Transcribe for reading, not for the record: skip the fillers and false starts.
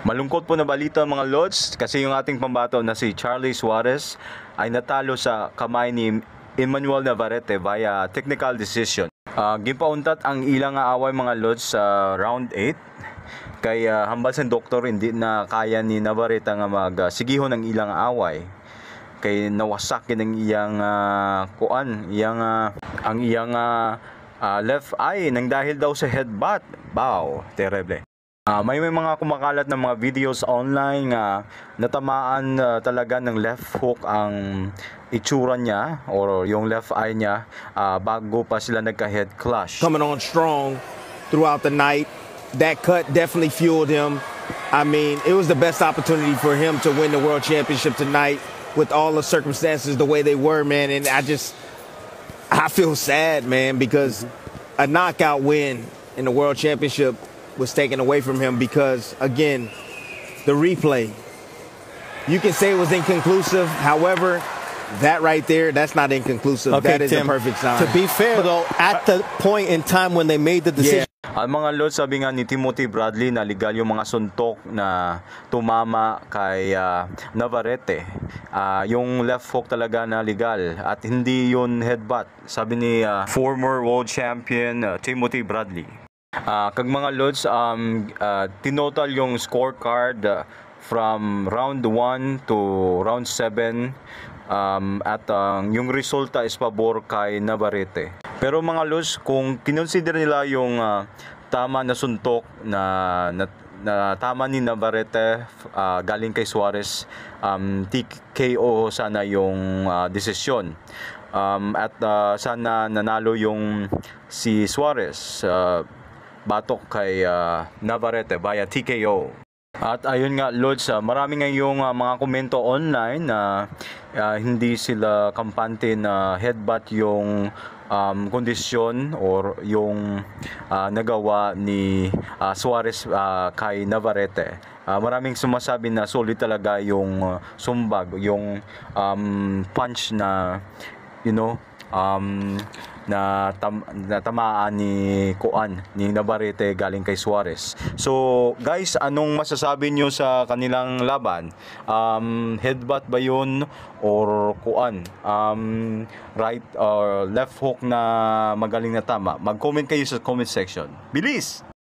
Malungkot po na balita mga Lods kasi yung ating pambato na si Charlie Suarez ay natalo sa kamay ni Emmanuel Navarrete via technical decision. Gipauntat ang ilang away mga Lods sa round 8 kay hambal sa doktor hindi na kaya ni Navarrete nga magsigihon ng ilang away kay nawasak ang iyang ang iyang left eye nang dahil daw sa headbutt. Wow, terrible. May mga kumakalat na mga videos online nga natamaan talaga ng left hook ang itsura niya or yung left eye niya bago pa sila nagka-head clash. Coming on strong throughout the night. That cut definitely fueled him. I mean, it was the best opportunity for him to win the world championship tonight with all the circumstances the way they were, man. And I feel sad, man, because a knockout win in the world championship was taken away from him because, again, the replay. You can say it was inconclusive. However, that right there, that's not inconclusive. Okay, that is Tim, a perfect sign. To be fair, though, at the point in time when they made the decision, Ang mga Lods, sabi nga ni Timothy Bradley na legal yung mga suntok na tumama kay Navarrete. Yung left hook talaga na legal at hindi yun headbutt, sabi ni former world champion Timothy Bradley. Kag mga Lods, tinotal yung scorecard from round 1 to round 7 at yung resulta is pabor kay Navarrete. Pero mga Lods, kung kinonsider nila yung tama na suntok na tama ni Navarrete galing kay Suarez, TKO sana yung desisyon. At sana nanalo yung si Suarez batok kay Navarrete via TKO. At ayun nga Lods, marami ngayong mga komento online na hindi sila kampante na headbutt yung kondisyon or yung nagawa ni Suarez kay Navarrete. Maraming sumasabi na solid talaga yung sumbag, yung punch na na tamaan ni Navarrete galing kay Suarez. So guys, anong masasabi nyo sa kanilang laban? Headbutt ba yun or right or left hook na magaling na tama? Mag-comment kayo sa comment section. Bilis!